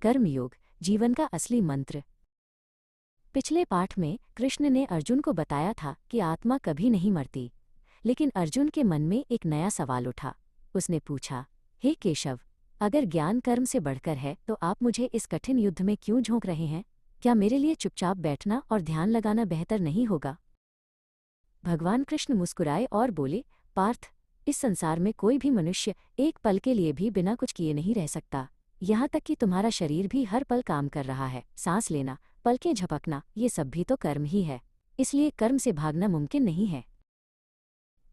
कर्मयोग, जीवन का असली मंत्र। पिछले पाठ में कृष्ण ने अर्जुन को बताया था कि आत्मा कभी नहीं मरती, लेकिन अर्जुन के मन में एक नया सवाल उठा। उसने पूछा, हे केशव, अगर ज्ञान कर्म से बढ़कर है तो आप मुझे इस कठिन युद्ध में क्यों झोंक रहे हैं? क्या मेरे लिए चुपचाप बैठना और ध्यान लगाना बेहतर नहीं होगा? भगवान कृष्ण मुस्कुराए और बोले, पार्थ, इस संसार में कोई भी मनुष्य एक पल के लिए भी बिना कुछ किए नहीं रह सकता। यहाँ तक कि तुम्हारा शरीर भी हर पल काम कर रहा है। सांस लेना, पलकें झपकना, ये सब भी तो कर्म ही है। इसलिए कर्म से भागना मुमकिन नहीं है।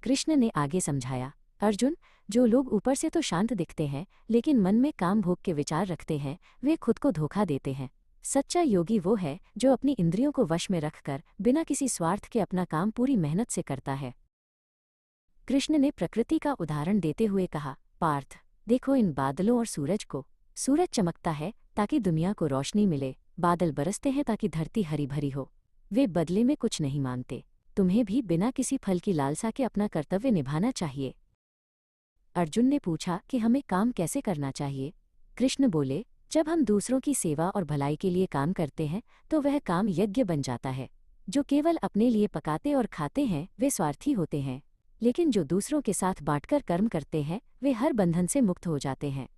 कृष्ण ने आगे समझाया, अर्जुन, जो लोग ऊपर से तो शांत दिखते हैं लेकिन मन में काम भोग के विचार रखते हैं, वे खुद को धोखा देते हैं। सच्चा योगी वो है जो अपनी इंद्रियों को वश में रखकर बिना किसी स्वार्थ के अपना काम पूरी मेहनत से करता है। कृष्ण ने प्रकृति का उदाहरण देते हुए कहा, पार्थ, देखो इन बादलों और सूरज को। सूरज चमकता है ताकि दुनिया को रोशनी मिले, बादल बरसते हैं ताकि धरती हरी भरी हो। वे बदले में कुछ नहीं मांगते। तुम्हें भी बिना किसी फल की लालसा के अपना कर्तव्य निभाना चाहिए। अर्जुन ने पूछा कि हमें काम कैसे करना चाहिए? कृष्ण बोले, जब हम दूसरों की सेवा और भलाई के लिए काम करते हैं तो वह काम यज्ञ बन जाता है। जो केवल अपने लिए पकाते और खाते हैं वे स्वार्थी होते हैं, लेकिन जो दूसरों के साथ बांटकर कर्म करते हैं वे हर बंधन से मुक्त हो जाते हैं।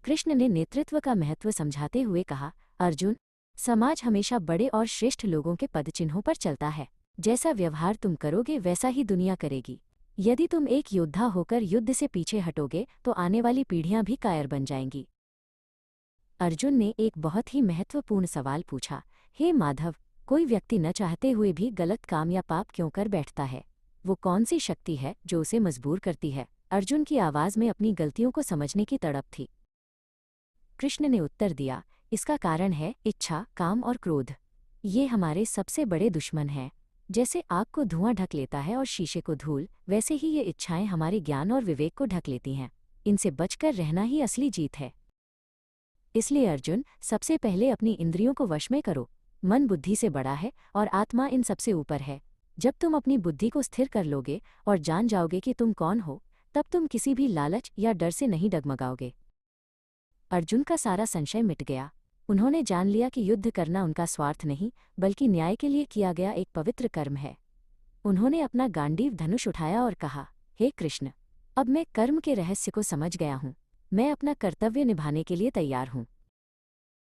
कृष्ण ने नेतृत्व का महत्व समझाते हुए कहा, अर्जुन, समाज हमेशा बड़े और श्रेष्ठ लोगों के पदचिन्हों पर चलता है। जैसा व्यवहार तुम करोगे वैसा ही दुनिया करेगी। यदि तुम एक योद्धा होकर युद्ध से पीछे हटोगे तो आने वाली पीढ़ियां भी कायर बन जाएंगी। अर्जुन ने एक बहुत ही महत्वपूर्ण सवाल पूछा, हे माधव, कोई व्यक्ति न चाहते हुए भी गलत काम या पाप क्यों कर बैठता है? वो कौन सी शक्ति है जो उसे मजबूर करती है? अर्जुन की आवाज में अपनी गलतियों को समझने की तड़प थी। कृष्ण ने उत्तर दिया, इसका कारण है इच्छा, काम और क्रोध। ये हमारे सबसे बड़े दुश्मन हैं। जैसे आग को धुआं ढक लेता है और शीशे को धूल, वैसे ही ये इच्छाएं हमारे ज्ञान और विवेक को ढक लेती हैं। इनसे बचकर रहना ही असली जीत है। इसलिए अर्जुन, सबसे पहले अपनी इंद्रियों को वश में करो। मन बुद्धि से बड़ा है और आत्मा इन सबसे ऊपर है। जब तुम अपनी बुद्धि को स्थिर कर लोगे और जान जाओगे कि तुम कौन हो, तब तुम किसी भी लालच या डर से नहीं डगमगाओगे। अर्जुन का सारा संशय मिट गया। उन्होंने जान लिया कि युद्ध करना उनका स्वार्थ नहीं बल्कि न्याय के लिए किया गया एक पवित्र कर्म है। उन्होंने अपना गांडीव धनुष उठाया और कहा, हे कृष्ण, अब मैं कर्म के रहस्य को समझ गया हूँ। मैं अपना कर्तव्य निभाने के लिए तैयार हूँ।